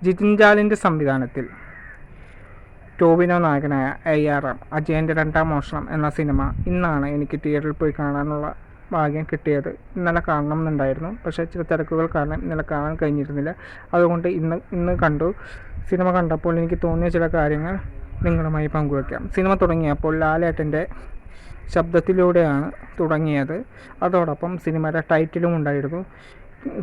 ജിതിൻ ജാലിൻ്റെ സംവിധാനത്തിൽ ടോവിനോ നായകനായ ARM അജയൻ്റെ രണ്ടാം മോഷണം എന്ന സിനിമ ഇന്നാണ് എനിക്ക് തിയേറ്ററിൽ പോയി കാണാനുള്ള ഭാഗ്യം കിട്ടിയത്. ഇന്നലെ കാണണം എന്നുണ്ടായിരുന്നു, പക്ഷേ ചില തിരക്കുകൾ കാരണം ഇന്നലെ കാണാൻ കഴിഞ്ഞിരുന്നില്ല. അതുകൊണ്ട് ഇന്ന് കണ്ടു. സിനിമ കണ്ടപ്പോൾ എനിക്ക് തോന്നിയ ചില കാര്യങ്ങൾ നിങ്ങളുമായി പങ്കുവയ്ക്കാം. സിനിമ തുടങ്ങിയപ്പോൾ ലാലേട്ടൻ്റെ ശബ്ദത്തിലൂടെയാണ് തുടങ്ങിയത്. അതോടൊപ്പം സിനിമയുടെ ടൈറ്റിലും ഉണ്ടായിരുന്നു.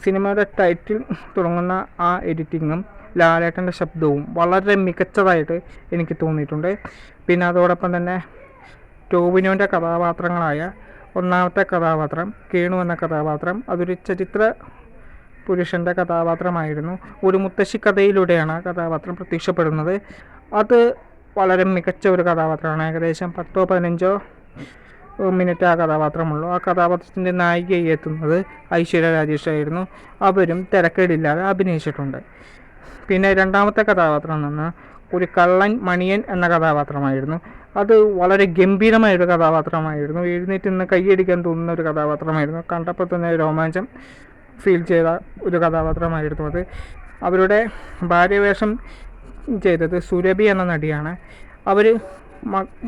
സിനിമയുടെ ടൈറ്റിൽ തുടങ്ങുന്ന ആ എഡിറ്റിങ്ങും ലാലേട്ടൻ്റെ ശബ്ദവും വളരെ മികച്ചതായിട്ട് എനിക്ക് തോന്നിയിട്ടുണ്ട്. പിന്നെ അതോടൊപ്പം തന്നെ ടോവിനോൻ്റെ കഥാപാത്രങ്ങളായ ഒന്നാമത്തെ കഥാപാത്രം കേണു എന്ന കഥാപാത്രം അതൊരു ചരിത്ര പുരുഷൻ്റെ കഥാപാത്രമായിരുന്നു. ഒരു മുത്തശ്ശി കഥയിലൂടെയാണ് ആ കഥാപാത്രം പ്രത്യക്ഷപ്പെടുന്നത്. അത് വളരെ മികച്ച ഒരു കഥാപാത്രമാണ്. ഏകദേശം 10-15 മിനിറ്റ് ആ കഥാപാത്രമുള്ളൂ. ആ കഥാപാത്രത്തിൻ്റെ നായികയായി എത്തുന്നത് ഐശ്വര്യ രാജേഷായിരുന്നു. അവരും തിരക്കേടില്ലാതെ അഭിനയിച്ചിട്ടുണ്ട്. പിന്നെ രണ്ടാമത്തെ കഥാപാത്രം നിന്ന് ഒരു കള്ളൻ മണിയൻ എന്ന കഥാപാത്രമായിരുന്നു. അത് വളരെ ഗംഭീരമായൊരു കഥാപാത്രമായിരുന്നു. എഴുന്നേറ്റ് നിന്ന് കൈയടിക്കാൻ തോന്നുന്ന ഒരു കഥാപാത്രമായിരുന്നു. കണ്ടപ്പോൾ തന്നെ രോമാഞ്ചം ഫീൽ ചെയ്ത ഒരു കഥാപാത്രമായിരുന്നു അത്. അവരുടെ ഭാര്യവേഷം ചെയ്തത് സുരഭി എന്ന നടിയാണ്. അവർ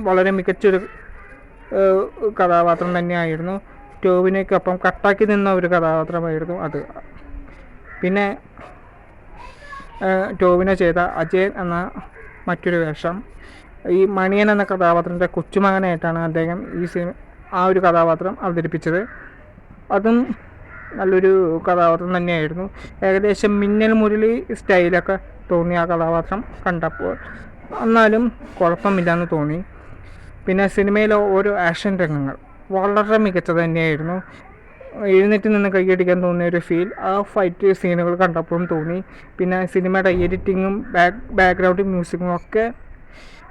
വളരെ മികച്ചൊരു കഥാപാത്രം തന്നെയായിരുന്നു. ടോവിനോയ്ക്കൊപ്പം കട്ടാക്കി നിന്ന ഒരു കഥാപാത്രമായിരുന്നു അത്. പിന്നെ ടോവിനോ ചെയ്ത അജയൻ എന്ന മറ്റൊരു വേഷം, ഈ മണിയൻ എന്ന കഥാപാത്രത്തിൻ്റെ കൊച്ചുമകനായിട്ടാണ് അദ്ദേഹം ആ ഒരു കഥാപാത്രം അവതരിപ്പിച്ചത്. അതും നല്ലൊരു കഥാപാത്രം തന്നെയായിരുന്നു. ഏകദേശം മിന്നൽ മുരളി സ്റ്റൈലൊക്കെ തോന്നിയ ആ കഥാപാത്രം കണ്ടപ്പോൾ, എന്നാലും കുഴപ്പമില്ലെന്ന് തോന്നി. പിന്നെ സിനിമയിലെ ഓരോ ആക്ഷൻ രംഗങ്ങൾ വളരെ മികച്ചത് തന്നെയായിരുന്നു. എഴുന്നേറ്റ് നിന്ന് കൈയടിക്കാൻ തോന്നിയ ഒരു ഫീൽ ആ ഫൈറ്റ് സീനുകൾ കണ്ടപ്പോഴും തോന്നി. പിന്നെ സിനിമയുടെ എഡിറ്റിങ്ങും ബാക്ക്ഗ്രൗണ്ട് മ്യൂസിക്കും ഒക്കെ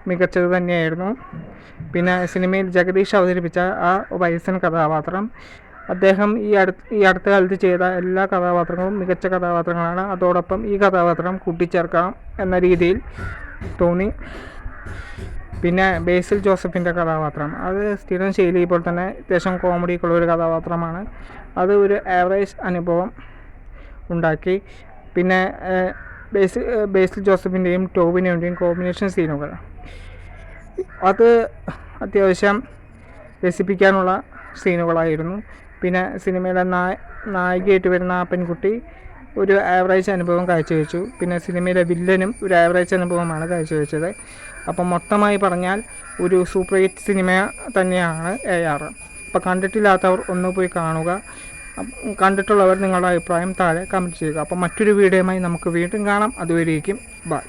മികച്ചത് തന്നെയായിരുന്നു. പിന്നെ സിനിമയിൽ ജഗദീഷ് അവതരിപ്പിച്ച ആ വയസ്സൻ കഥാപാത്രം, അദ്ദേഹം ഈ അടുത്ത കാലത്ത് ചെയ്ത എല്ലാ കഥാപാത്രങ്ങളും മികച്ച കഥാപാത്രങ്ങളാണ്. അതോടൊപ്പം ഈ കഥാപാത്രം കൂട്ടിച്ചേർക്കാം എന്ന രീതിയിൽ തോന്നി. പിന്നെ ബേസിൽ ജോസഫിൻ്റെ കഥാപാത്രം, അത് സ്ഥിരം ശൈലി പോലെ തന്നെ അത്യാവശ്യം കോമഡിക്കുള്ള ഒരു കഥാപാത്രമാണ്. അത് ഒരു ആവറേജ് അനുഭവം ഉണ്ടാക്കി. പിന്നെ ബേസിൽ ജോസഫിൻ്റെയും ടോവിനോൻ്റെയും കോമ്പിനേഷൻ സീനുകൾ, അത് അത്യാവശ്യം രസിപ്പിക്കാനുള്ള സീനുകളായിരുന്നു. പിന്നെ സിനിമയിലെ നായികയായിട്ട് വരുന്ന ആ പെൺകുട്ടി ഒരു ആവറേജ് അനുഭവം കാഴ്ചവെച്ചു. പിന്നെ സിനിമയിലെ വില്ലനും ഒരു ആവറേജ് അനുഭവമാണ് കാഴ്ചവെച്ചത്. അപ്പം മൊത്തമായി പറഞ്ഞാൽ ഒരു സൂപ്പർ ഹിറ്റ് സിനിമ തന്നെയാണ് ARM. അപ്പോൾ കണ്ടിട്ടില്ലാത്തവർ ഒന്ന് പോയി കാണുക. കണ്ടിട്ടുള്ളവർ നിങ്ങളുടെ അഭിപ്രായം താഴെ കമൻറ്റ് ചെയ്യുക. അപ്പോൾ മറ്റൊരു വീഡിയോയുമായി നമുക്ക് വീണ്ടും കാണാം. അതുവരേക്കും ബൈ.